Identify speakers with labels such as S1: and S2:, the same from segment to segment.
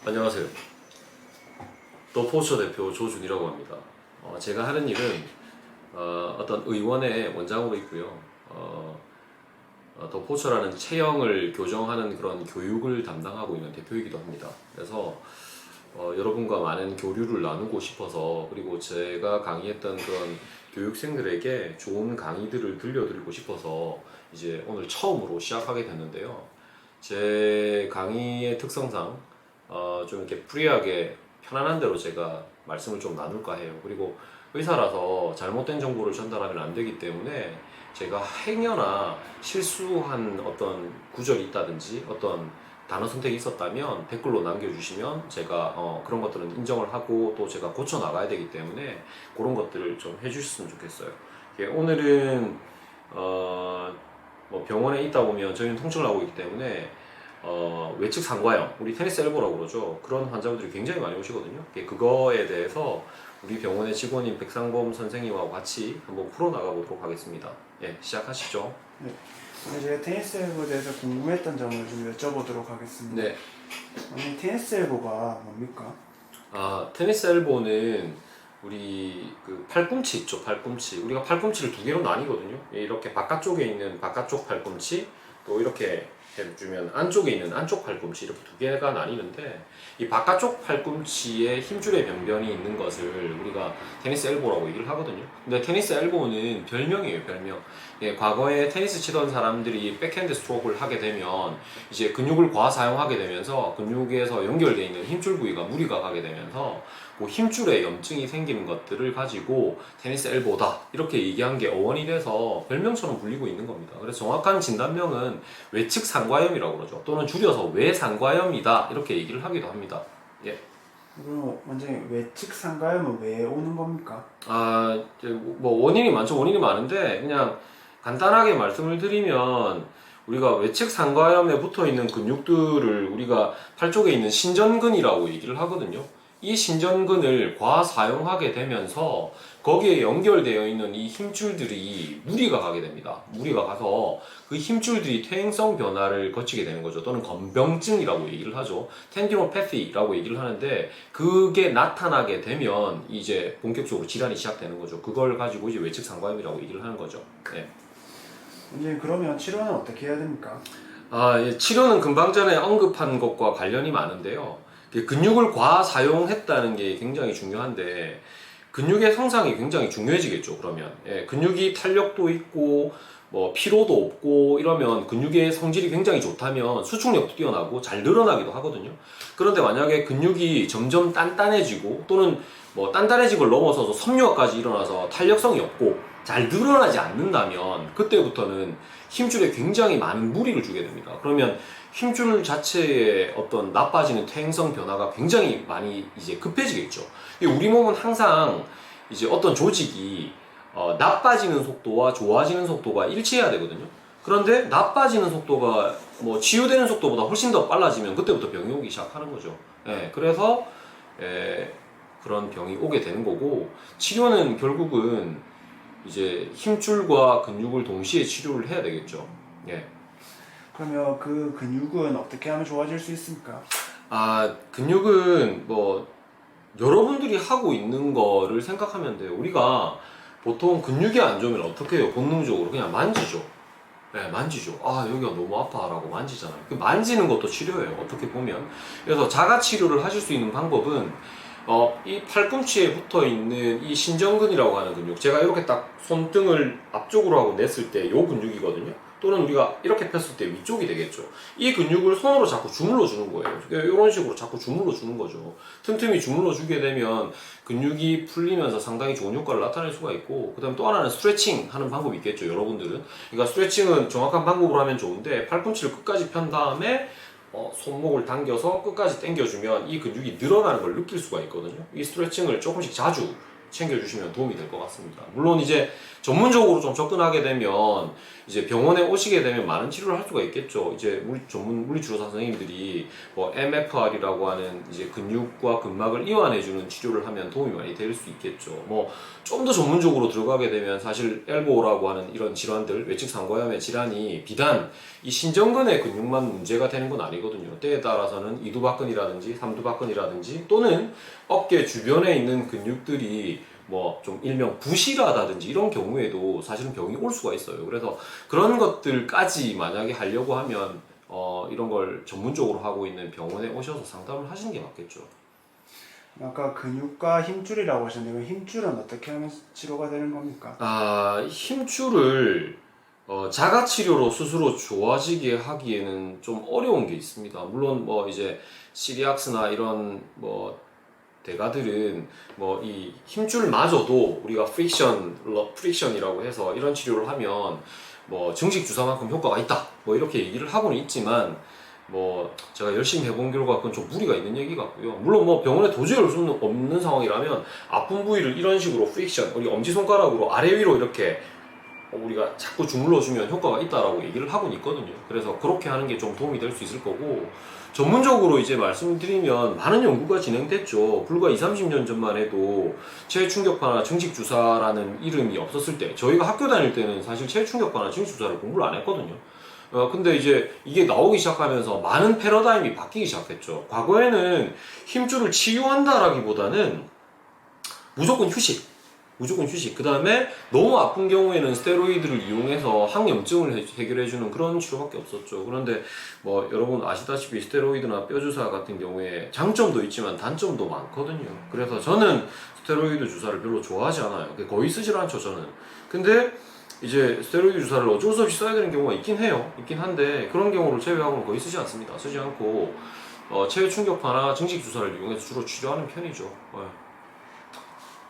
S1: 안녕하세요. 더포처 대표 조준이라고 합니다. 제가 하는 일은 어떤 의원의 원장으로 있고요. 더포처라는 체형을 교정하는 그런 교육을 담당하고 있는 대표이기도 합니다. 그래서 여러분과 많은 교류를 나누고 싶어서, 그리고 제가 강의했던 그런 교육생들에게 좋은 강의들을 들려드리고 싶어서 이제 오늘 처음으로 시작하게 됐는데요. 제 강의의 특성상 좀 이렇게 프리하게 편안한 대로 제가 말씀을 좀 나눌까 해요. 그리고 의사라서 잘못된 정보를 전달하면 안 되기 때문에 제가 행여나 실수한 어떤 구절이 있다든지 어떤 단어 선택이 있었다면 댓글로 남겨주시면 제가 그런 것들은 인정을 하고 또 제가 고쳐 나가야 되기 때문에 그런 것들을 좀 해주셨으면 좋겠어요. 오늘은 뭐 병원에 있다 보면 저희는 통증을 하고 있기 때문에 외측 상과염, 우리 테니스 엘보라고 그러죠. 그런 환자분들이 굉장히 많이 오시거든요. 그거에 대해서 우리 병원의 직원인 백상범 선생님과 같이 한번 풀어나가 보도록 하겠습니다. 예, 시작하시죠.
S2: 네. 오늘 제가 테니스 엘보에 대해서 궁금했던 점을 좀 여쭤보도록 하겠습니다.
S1: 네.
S2: 아니, 테니스 엘보가 뭡니까?
S1: 테니스 엘보는 우리 그 팔꿈치 있죠, 팔꿈치. 우리가 팔꿈치를 두 개로 나뉘거든요. 이렇게 바깥쪽에 있는 바깥쪽 팔꿈치, 또 이렇게 해주면 안쪽에 있는 안쪽 팔꿈치, 이렇게 두 개가 나뉘는데, 이 바깥쪽 팔꿈치에 힘줄의 변변이 있는 것을 우리가 테니스 엘보라고 얘기를 하거든요. 근데 테니스 엘보는 별명이에요, 별명. 과거에 테니스 치던 사람들이 백핸드 스트로크를 하게 되면 이제 근육을 과사용하게 되면서 근육에서 연결되어 있는 힘줄 부위가 무리가 가게 되면서 그 힘줄에 염증이 생기는 것들을 가지고 테니스 엘보다 이렇게 얘기한 게 어원이 돼서 별명처럼 불리고 있는 겁니다. 그래서 정확한 진단명은 외측 상과염이라고 그러죠. 또는 줄여서 외상과염이다 이렇게 얘기를 하기도 합니다. 예.
S2: 그럼 원장님, 외측 상과염은 왜 오는 겁니까?
S1: 뭐 원인이 많죠. 원인이 많은데 그냥 간단하게 말씀을 드리면, 우리가 외측 상과염에 붙어 있는 근육들을 우리가 팔 쪽에 있는 신전근이라고 얘기를 하거든요. 이 신전근을 과사용하게 되면서 거기에 연결되어 있는 이 힘줄들이 무리가 가게 됩니다. 무리가 가서 그 힘줄들이 퇴행성 변화를 거치게 되는 거죠. 또는 건병증이라고 얘기를 하죠. 텐디노패티라고 얘기를 하는데, 그게 나타나게 되면 이제 본격적으로 질환이 시작되는 거죠. 그걸 가지고 이제 외측 상과염이라고 얘기를 하는 거죠. 네.
S2: 원장님, 그러면 치료는 어떻게 해야 됩니까?
S1: 예, 치료는 금방 전에 언급한 것과 관련이 많은데요. 근육을 과사용했다는 게 굉장히 중요한데, 근육의 성장이 굉장히 중요해지겠죠. 그러면 근육이 탄력도 있고 뭐 피로도 없고 이러면 근육의 성질이 굉장히 좋다면 수축력도 뛰어나고 잘 늘어나기도 하거든요. 그런데 만약에 근육이 점점 단단해지고, 또는 뭐 단단해진 걸 넘어서서 섬유화까지 일어나서 탄력성이 없고 잘 늘어나지 않는다면, 그때부터는 힘줄에 굉장히 많은 무리를 주게 됩니다. 그러면 힘줄 자체의 어떤 나빠지는 퇴행성 변화가 굉장히 많이 이제 급해지겠죠. 우리 몸은 항상 이제 어떤 조직이 나빠지는 속도와 좋아지는 속도가 일치해야 되거든요. 그런데 나빠지는 속도가 뭐 치유되는 속도보다 훨씬 더 빨라지면 그때부터 병이 오기 시작하는 거죠. 그래서 그런 병이 오게 되는 거고, 치료는 결국은 이제 힘줄과 근육을 동시에 치료를 해야 되겠죠.
S2: 그러면 그 근육은 어떻게 하면 좋아질 수 있습니까?
S1: 근육은 뭐 여러분들이 하고 있는 거를 생각하면 돼요. 우리가 보통 근육이 안 좋으면 어떻게 해요? 본능적으로 그냥 만지죠. 만지죠. 여기가 너무 아파라고 만지잖아요. 그 만지는 것도 치료예요, 어떻게 보면. 그래서 자가 치료를 하실 수 있는 방법은 이 팔꿈치에 붙어 있는 이 신전근이라고 하는 근육, 제가 이렇게 딱 손등을 앞쪽으로 하고 냈을 때 이 근육이거든요. 또는 우리가 이렇게 폈을 때 위쪽이 되겠죠. 이 근육을 손으로 자꾸 주물러 주는 거예요. 이런 식으로 자꾸 주물러 주는 거죠. 틈틈이 주물러 주게 되면 근육이 풀리면서 상당히 좋은 효과를 나타낼 수가 있고, 그 다음 또 하나는 스트레칭 하는 방법이 있겠죠, 여러분들은. 그러니까 스트레칭은 정확한 방법으로 하면 좋은데, 팔꿈치를 끝까지 편 다음에 손목을 당겨서 끝까지 당겨주면 이 근육이 늘어나는 걸 느낄 수가 있거든요. 이 스트레칭을 조금씩 자주 챙겨주시면 도움이 될 것 같습니다. 물론 이제 전문적으로 좀 접근하게 되면 이제 병원에 오시게 되면 많은 치료를 할 수가 있겠죠. 이제 전문 물리치료사 선생님들이 뭐 MFR이라고 하는 이제 근육과 근막을 이완해주는 치료를 하면 도움이 많이 될 수 있겠죠. 뭐 좀 더 전문적으로 들어가게 되면 사실 엘보라고 하는 이런 질환들, 외측 상고염의 질환이 비단 이 신전근의 근육만 문제가 되는 건 아니거든요. 때에 따라서는 이두박근이라든지 삼두박근이라든지 또는 어깨 주변에 있는 근육들이 뭐 좀 일명 부실하다든지 이런 경우에도 사실은 병이 올 수가 있어요. 그래서 그런 것들까지 만약에 하려고 하면 이런 걸 전문적으로 하고 있는 병원에 오셔서 상담을 하시는 게 맞겠죠.
S2: 아까 근육과 힘줄이라고 하셨는데 그 힘줄은 어떻게 하면 치료가 되는 겁니까?
S1: 힘줄을 자가치료로 스스로 좋아지게 하기에는 좀 어려운 게 있습니다. 물론 뭐 이제 시리악스나 이런 뭐 대가들은 뭐 이 힘줄마저도 우리가 프릭션이라고 해서 이런 치료를 하면 뭐 정식 주사만큼 효과가 있다 뭐 이렇게 얘기를 하고는 있지만 뭐 제가 열심히 해본 결과 그건 좀 무리가 있는 얘기 같고요. 물론 뭐 병원에 도저히 올 수 없는 상황이라면 아픈 부위를 이런 식으로 프릭션, 우리 엄지손가락으로 아래 위로 이렇게 우리가 자꾸 주물러주면 효과가 있다라고 얘기를 하고는 있거든요. 그래서 그렇게 하는 게 좀 도움이 될 수 있을 거고, 전문적으로 이제 말씀드리면 많은 연구가 진행됐죠. 불과 20, 30년 전만 해도 체외충격파나 증식주사라는 이름이 없었을 때, 저희가 학교 다닐 때는 사실 체외충격파나 증식주사를 공부를 안 했거든요. 근데 이제 이게 나오기 시작하면서 많은 패러다임이 바뀌기 시작했죠. 과거에는 힘줄을 치유한다라기보다는 무조건 휴식. 그 다음에 너무 아픈 경우에는 스테로이드를 이용해서 항염증을 해결해주는 그런 치료밖에 없었죠. 그런데 뭐 여러분 아시다시피 스테로이드나 뼈주사 같은 경우에 장점도 있지만 단점도 많거든요. 그래서 저는 스테로이드 주사를 별로 좋아하지 않아요. 거의 쓰질 않죠, 저는. 근데 이제 스테로이드 주사를 어쩔 수 없이 써야 되는 경우가 있긴 해요. 있긴 한데 그런 경우를 제외하고는 거의 쓰지 않습니다. 쓰지 않고 체외 충격파나 증식 주사를 이용해서 주로 치료하는 편이죠.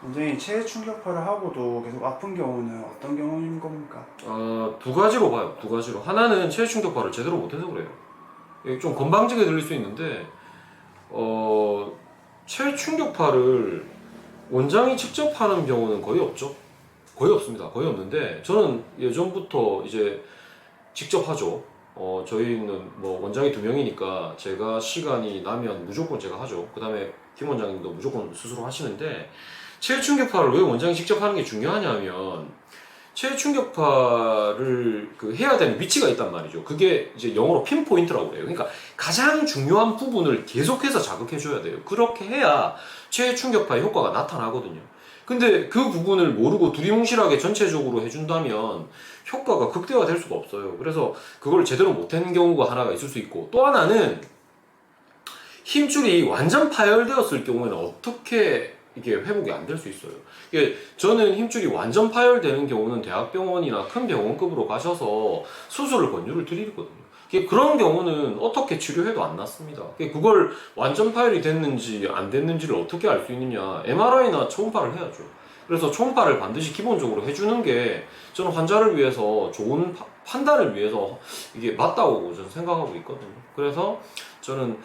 S2: 원장님 체외 충격파를 하고도 계속 아픈 경우는 어떤 경우인 겁니까?
S1: 두 가지로 봐요. 두 가지로. 하나는 체외 충격파를 제대로 못해서 그래요. 이게 좀 건방지게 들릴 수 있는데 체외 충격파를 원장이 직접 하는 경우는 거의 없죠. 거의 없습니다. 거의 없는데 저는 예전부터 이제 직접 하죠. 저희는 뭐 원장이 2명이니까 제가 시간이 나면 무조건 제가 하죠. 그 다음에 김 원장님도 무조건 스스로 하시는데, 체외 충격파를 왜 원장이 직접 하는 게 중요하냐면 체외 충격파를 해야 되는 위치가 있단 말이죠. 그게 이제 영어로 핀포인트라고 그래요. 그러니까 가장 중요한 부분을 계속해서 자극해 줘야 돼요. 그렇게 해야 체외 충격파의 효과가 나타나거든요. 근데 그 부분을 모르고 두리뭉실하게 전체적으로 해준다면 효과가 극대화될 수가 없어요. 그래서 그걸 제대로 못하는 경우가 하나가 있을 수 있고, 또 하나는 힘줄이 완전 파열되었을 경우에는 어떻게 이게 회복이 안 될 수 있어요. 저는 힘줄이 완전 파열되는 경우는 대학병원이나 큰 병원급으로 가셔서 수술을 권유를 드리거든요. 그런 경우는 어떻게 치료해도 안 낫습니다. 그걸 완전 파열이 됐는지 안 됐는지를 어떻게 알 수 있느냐, MRI나 초음파를 해야죠. 그래서 초음파를 반드시 기본적으로 해주는 게 저는 환자를 위해서 좋은 판단을 위해서 이게 맞다고 저는 생각하고 있거든요. 그래서 저는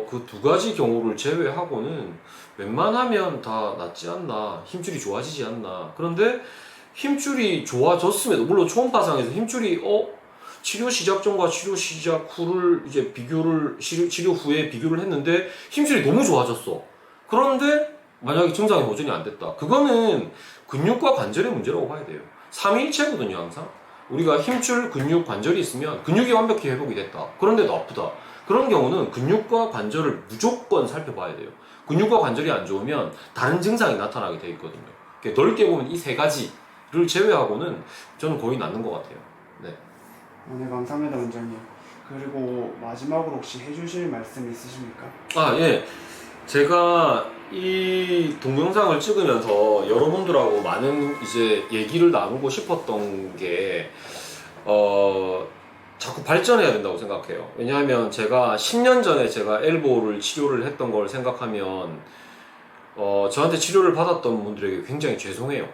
S1: 그 두 가지 경우를 제외하고는 웬만하면 다 낫지 않나, 힘줄이 좋아지지 않나. 그런데 힘줄이 좋아졌음에도, 물론 초음파상에서 힘줄이 치료 시작 전과 치료 시작 후를 이제 치료 후에 비교를 했는데 힘줄이 너무 좋아졌어. 그런데 만약에 증상이 보존이 안 됐다. 그거는 근육과 관절의 문제라고 봐야 돼요. 삼위일체거든요, 항상. 우리가 힘줄, 근육, 관절이 있으면 근육이 완벽히 회복이 됐다. 그런데도 아프다. 그런 경우는 근육과 관절을 무조건 살펴봐야 돼요. 근육과 관절이 안 좋으면 다른 증상이 나타나게 돼 있거든요. 넓게 보면 이 세 가지를 제외하고는 저는 거의 낫는 것 같아요. 네.
S2: 네, 감사합니다, 원장님. 그리고 마지막으로 혹시 해주실 말씀 있으십니까?
S1: 예. 제가 이 동영상을 찍으면서 여러분들하고 많은 이제 얘기를 나누고 싶었던 게, 자꾸 발전해야 된다고 생각해요. 왜냐하면 제가 10년 전에 제가 엘보를 치료를 했던 걸 생각하면, 저한테 치료를 받았던 분들에게 굉장히 죄송해요.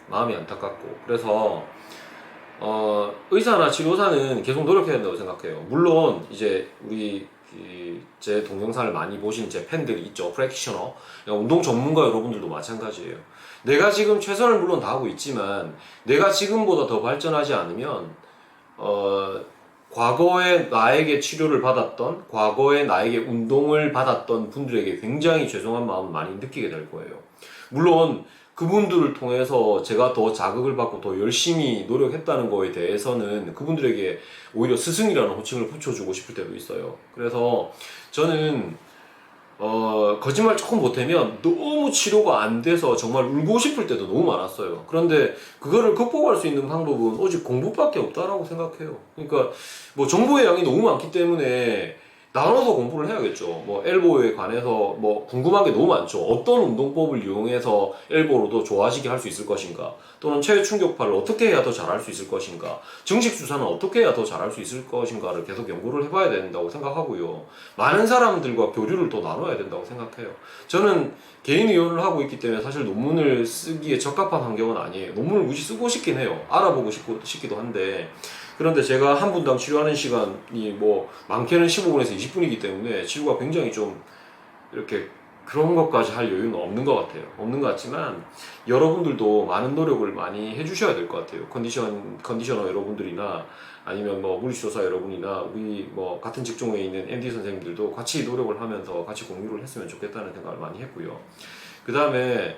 S1: 마음이 안타깝고. 그래서, 의사나 치료사는 계속 노력해야 된다고 생각해요. 물론, 이제 우리 제 동영상을 많이 보신 제 팬들이 있죠. 프랙티셔너, 운동 전문가 여러분들도 마찬가지예요. 내가 지금 최선을 물론 다하고 있지만 내가 지금보다 더 발전하지 않으면 과거에 나에게 치료를 받았던, 과거에 나에게 운동을 받았던 분들에게 굉장히 죄송한 마음을 많이 느끼게 될 거예요. 물론 그분들을 통해서 제가 더 자극을 받고 더 열심히 노력했다는 거에 대해서는 그분들에게 오히려 스승이라는 호칭을 붙여주고 싶을 때도 있어요. 그래서 저는 거짓말 조금 보태면 너무 치료가 안 돼서 정말 울고 싶을 때도 너무 많았어요. 그런데 그거를 극복할 수 있는 방법은 오직 공부밖에 없다라고 생각해요. 그러니까 뭐 정보의 양이 너무 많기 때문에 나눠서 공부를 해야겠죠. 뭐 엘보에 관해서 뭐 궁금한 게 너무 많죠. 어떤 운동법을 이용해서 엘보로도 좋아지게 할 수 있을 것인가, 또는 체외 충격파를 어떻게 해야 더 잘할 수 있을 것인가, 증식 주사는 어떻게 해야 더 잘할 수 있을 것인가를 계속 연구를 해봐야 된다고 생각하고요. 많은 사람들과 교류를 더 나눠야 된다고 생각해요. 저는 개인 의원을 하고 있기 때문에 사실 논문을 쓰기에 적합한 환경은 아니에요. 논문을 무지 쓰고 싶긴 해요. 알아보고 싶기도 한데, 그런데 제가 한 분당 치료하는 시간이 뭐 많게는 15분에서 20분이기 때문에 치료가 굉장히 좀 이렇게 그런 것까지 할 여유는 없는 것 같아요. 없는 것 같지만 여러분들도 많은 노력을 많이 해주셔야 될 것 같아요. 컨디셔너 여러분들이나 아니면 뭐 물리치료사 여러분이나 우리 뭐 같은 직종에 있는 MD 선생님들도 같이 노력을 하면서 같이 공유를 했으면 좋겠다는 생각을 많이 했고요. 그 다음에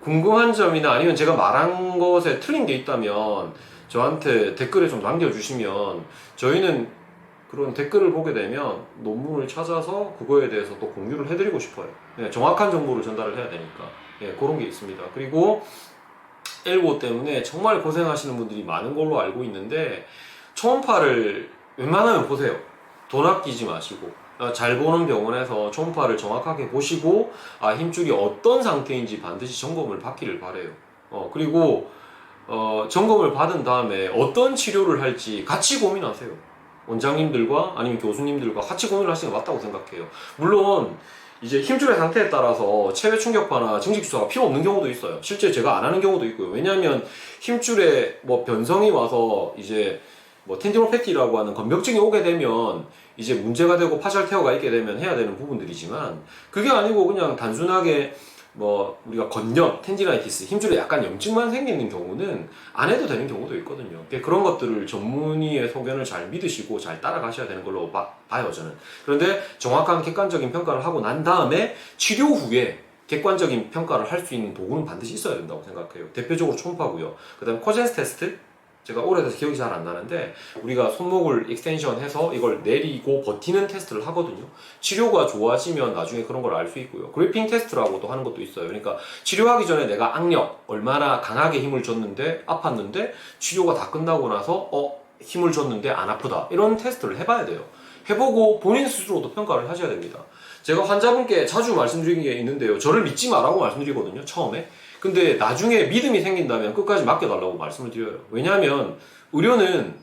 S1: 궁금한 점이나 아니면 제가 말한 것에 틀린 게 있다면 저한테 댓글에 좀 남겨주시면 저희는 그런 댓글을 보게 되면 논문을 찾아서 그거에 대해서 또 공유를 해드리고 싶어요. 네, 정확한 정보를 전달을 해야 되니까. 네, 그런 게 있습니다. 그리고 엘보 때문에 정말 고생하시는 분들이 많은 걸로 알고 있는데 초음파를 웬만하면 보세요. 돈 아끼지 마시고 잘 보는 병원에서 초음파를 정확하게 보시고 힘줄이 어떤 상태인지 반드시 점검을 받기를 바래요. 그리고 점검을 받은 다음에 어떤 치료를 할지 같이 고민하세요. 원장님들과 아니면 교수님들과 같이 고민을 하시는 게 맞다고 생각해요. 물론 이제 힘줄의 상태에 따라서 체외 충격파나 증식 주사가 필요 없는 경우도 있어요. 실제 제가 안 하는 경우도 있고요. 왜냐하면 힘줄에 뭐 변성이 와서 이제 뭐 텐디노패티라고 하는 건병증이 오게 되면 이제 문제가 되고 파셜 테어가 있게 되면 해야 되는 부분들이지만, 그게 아니고 그냥 단순하게 뭐 우리가 건염, 텐디나이티스, 힘줄에 약간 염증만 생기는 경우는 안 해도 되는 경우도 있거든요. 그런 것들을 전문의의 소견을 잘 믿으시고 잘 따라가셔야 되는 걸로 봐요, 저는. 그런데 정확한 객관적인 평가를 하고 난 다음에 치료 후에 객관적인 평가를 할 수 있는 도구는 반드시 있어야 된다고 생각해요. 대표적으로 초음파고요. 그 다음에 코젠스 테스트, 제가 오래돼서 기억이 잘 안 나는데 우리가 손목을 익스텐션 해서 이걸 내리고 버티는 테스트를 하거든요. 치료가 좋아지면 나중에 그런 걸 알 수 있고요. 그래핑 테스트라고도 하는 것도 있어요. 그러니까 치료하기 전에 내가 악력, 얼마나 강하게 힘을 줬는데 아팠는데 치료가 다 끝나고 나서 힘을 줬는데 안 아프다, 이런 테스트를 해봐야 돼요. 해보고 본인 스스로도 평가를 하셔야 됩니다. 제가 환자분께 자주 말씀드리는 게 있는데요. 저를 믿지 마라고 말씀드리거든요, 처음에. 근데 나중에 믿음이 생긴다면 끝까지 맡겨달라고 말씀을 드려요. 왜냐하면 의료는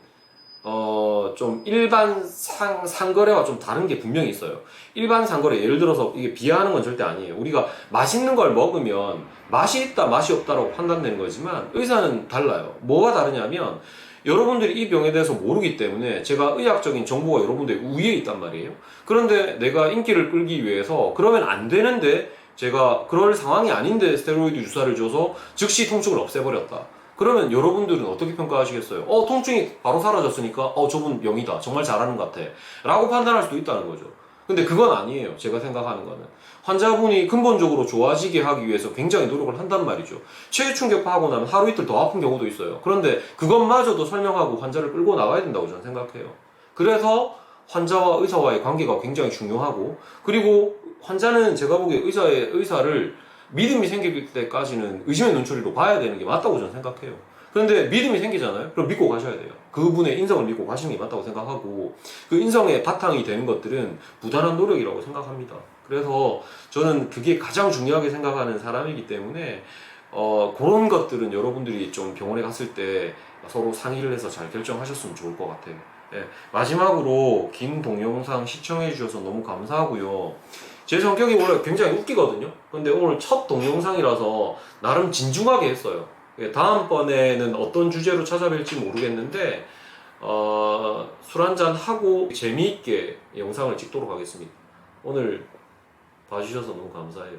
S1: 좀 일반 상거래와 좀 다른 게 분명히 있어요. 일반 상거래, 예를 들어서 이게 비하하는 건 절대 아니에요. 우리가 맛있는 걸 먹으면 맛이 있다 맛이 없다라고 판단되는 거지만 의사는 달라요. 뭐가 다르냐면 여러분들이 이 병에 대해서 모르기 때문에 제가 의학적인 정보가 여러분들 위에 있단 말이에요. 그런데 내가 인기를 끌기 위해서 그러면 안 되는데 제가 그럴 상황이 아닌데 스테로이드 주사를 줘서 즉시 통증을 없애버렸다. 그러면 여러분들은 어떻게 평가하시겠어요? 통증이 바로 사라졌으니까 저분 병이다, 정말 잘하는 것 같아 라고 판단할 수도 있다는 거죠. 근데 그건 아니에요. 제가 생각하는 거는 환자분이 근본적으로 좋아지게 하기 위해서 굉장히 노력을 한단 말이죠. 체외 충격파 하고 나면 하루 이틀 더 아픈 경우도 있어요. 그런데 그것마저도 설명하고 환자를 끌고 나가야 된다고 저는 생각해요. 그래서 환자와 의사와의 관계가 굉장히 중요하고, 그리고 환자는 제가 보기에 의사를 믿음이 생길 때까지는 의심의 눈초리로 봐야 되는 게 맞다고 저는 생각해요. 그런데 믿음이 생기잖아요? 그럼 믿고 가셔야 돼요. 그분의 인성을 믿고 가시는 게 맞다고 생각하고, 그 인성의 바탕이 되는 것들은 부단한 노력이라고 생각합니다. 그래서 저는 그게 가장 중요하게 생각하는 사람이기 때문에 그런 것들은 여러분들이 좀 병원에 갔을 때 서로 상의를 해서 잘 결정하셨으면 좋을 것 같아요. 네, 마지막으로 긴 동영상 시청해 주셔서 너무 감사하고요. 제 성격이 원래 굉장히 웃기거든요. 근데 오늘 첫 동영상이라서 나름 진중하게 했어요. 다음번에는 어떤 주제로 찾아뵐지 모르겠는데 술 한잔 하고 재미있게 영상을 찍도록 하겠습니다. 오늘 봐주셔서 너무 감사해요.